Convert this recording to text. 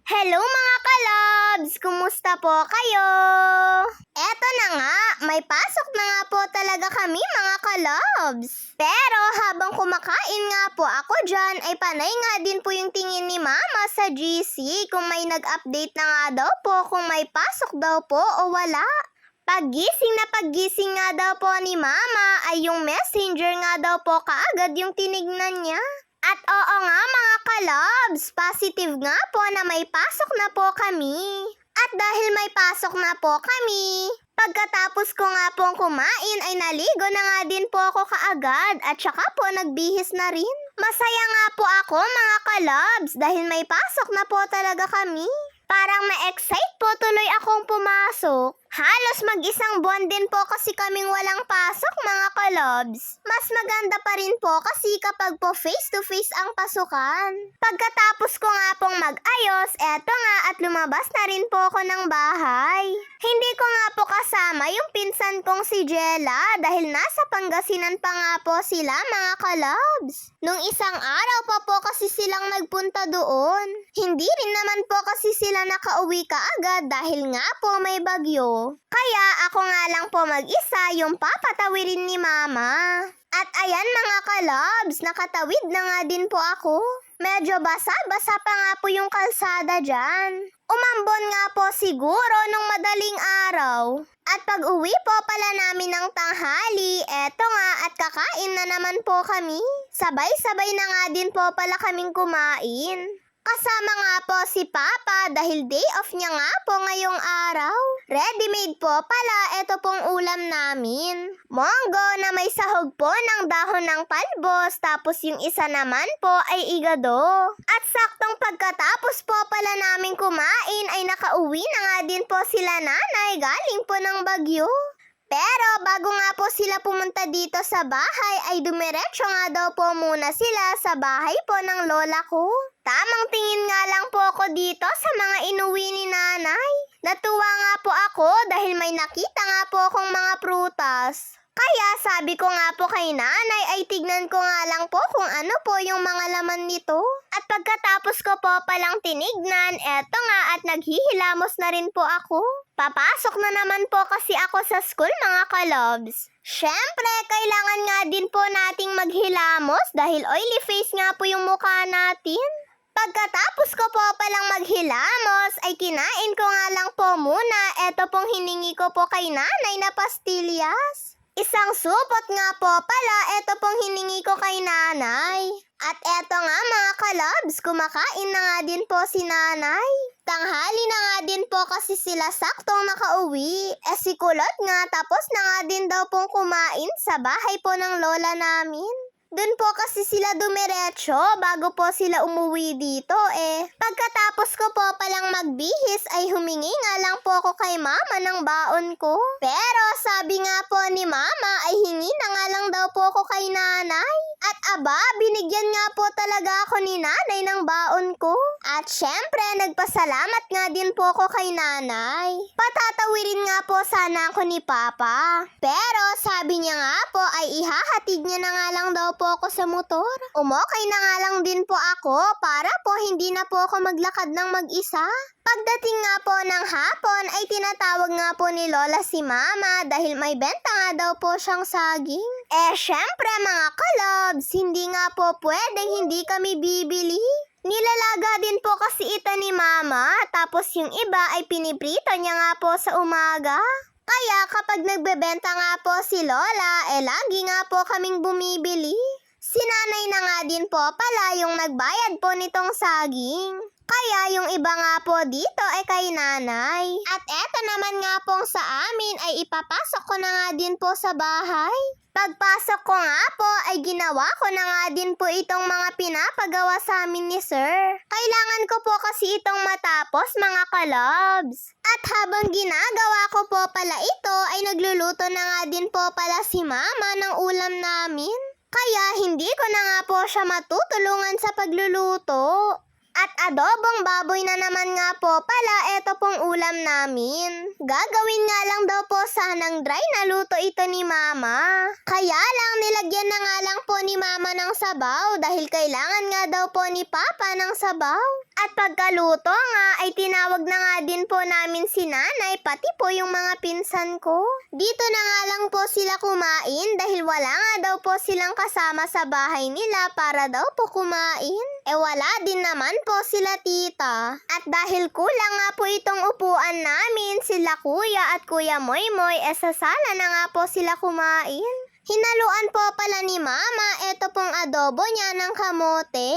Hello mga kalabs! Kumusta po kayo? Eto na nga, may pasok na nga po talaga kami mga kalabs. Pero habang kumakain nga po ako dyan, ay panay nga din po yung tingin ni Mama sa GC kung may nag-update na nga daw po kung may pasok daw po o wala. Paggising nga daw po ni Mama ay yung messenger nga daw po kaagad yung tinignan niya. At oo nga mga kalabs, positive nga po na may pasok na po kami. At dahil may pasok na po kami, pagkatapos ko nga pong kumain ay naligo na nga din po ako kaagad at saka po nagbihis na rin. Masaya nga po ako mga kalabs dahil may pasok na po talaga kami. Parang ma-excite po tuloy akong pumasok. Halos mag-isang buwan din po kasi kaming walang pasok mga kalabs. Mas maganda pa rin po kasi kapag po face-to-face ang pasukan. Pagkatapos ko nga pong mag-ayos, eto nga at lumabas na rin po ako ng bahay. Hindi ko nga po kasama yung pinsan kong si Jella dahil nasa Pangasinan pa nga po sila mga kalabs. Nung isang araw pa po kasi silang nagpunta doon. Hindi rin naman po kasi sila nakauwi kaagad dahil nga po may bagyo. Kaya ako nga lang po mag-isa yung papatawirin ni Mama. At ayan mga kalabs, nakatawid na nga din po ako. Medyo basa-basa pa nga po yung kalsada dyan. Umambon nga po siguro nung madaling araw. At pag uwi po pala namin ng tanghali, eto nga at kakain na naman po kami. Sabay-sabay na nga din po pala kaming kumain. Kasama nga po si Papa dahil day off niya nga po ngayong araw. Ready-made po pala ito pong ulam namin. Monggo na may sahog po ng dahon ng talbos tapos yung isa naman po ay igado. At saktong pagkatapos po pala namin kumain ay nakauwi na nga din po sila nanay galing po ng Bagyo. Pero bago nga po sila pumunta dito sa bahay ay dumiretso nga daw po muna sila sa bahay po ng lola ko. Tamang tingin nga lang po ako dito sa mga inuwi ni nanay. Natuwa nga po ako dahil may nakita nga po akong mga prutas. Kaya sabi ko nga po kay nanay ay tignan ko nga lang po kung ano po yung mga laman nito. At pagkatapos ko po palang tinignan, eto nga at naghihilamos na rin po ako. Papasok na naman po kasi ako sa school mga kalobs. Syempre, kailangan nga din po nating maghilamos dahil oily face nga po yung mukha natin. Pagkatapos ko po palang maghilamos, ay kinain ko nga lang po muna eto pong hiningi ko po kay nanay na pastillas. Isang supot nga po pala eto pong hiningi ko kay nanay. At eto nga mga kalabs, kumakain na nga din po si nanay. Tanghali na nga din po kasi sila saktong nakauwi. Si Kulot nga tapos na nga din daw pong kumain sa bahay po ng lola namin. Doon po kasi sila dumiretso bago po sila umuwi dito Pagkatapos ko po palang magbihis ay humingi nga lang po ako kay Mama ng baon ko. Pero sabi nga po ni Mama ay hingi na nga lang daw po ako kay nanay. At aba, binigyan nga po talaga ako ni nanay ng baon ko. At syempre, nagpasalamat nga din po ako kay nanay. Patatawirin nga po sana ako ni Papa. Pero sabi niya nga po ay ihahatid niya na nga lang daw po ako sa motor. Umokay na nga lang din po ako para po hindi na po ako maglakad ng mag-isa. Pagdating nga po ng hapon ay tinatawag nga po ni Lola si Mama dahil may benta nga daw po siyang saging. Syempre mga kalobs, hindi nga po pwedeng hindi kami bibili. Nilalaga din po kasi ito ni Mama tapos yung iba ay piniprito niya nga po sa umaga. Kaya kapag nagbebenta nga po si Lola, lagi nga po kaming bumibili. Si nanay na nga din po pala yung nagbayad po nitong saging. Kaya yung iba nga po dito ay kay nanay. At eto naman nga pong sa amin ay ipapasok ko na nga din po sa bahay. Pagpasok ko nga po ay ginawa ko na nga din po itong mga pinapagawa sa amin ni Sir. Kailangan ko po kasi itong matapos mga kalobs. At habang ginagawa ko po pala ito ay nagluluto na nga din po pala si Mama ng ulam namin. Kaya hindi ko na nga po siya matutulungan sa pagluluto. At adobong baboy na naman nga po pala, eto pong ulam namin. Gagawin nga lang daw po sanang dry na luto ito ni Mama. Kaya lang nilagyan na nga lang po ni Mama ng sabaw dahil kailangan nga daw po ni Papa ng sabaw. At pagkaluto nga ay tinawag na nga din po namin si Nanay pati po yung mga pinsan ko. Dito na nga lang po sila kumain dahil wala nga daw po silang kasama sa bahay nila para daw po kumain. Wala din naman po sila tita. At dahil kulang nga po itong upuan namin, sila kuya at kuya Moymoy, sa sala na nga po sila kumain. Hinaluan po pala ni Mama eto pong adobo niya ng kamote.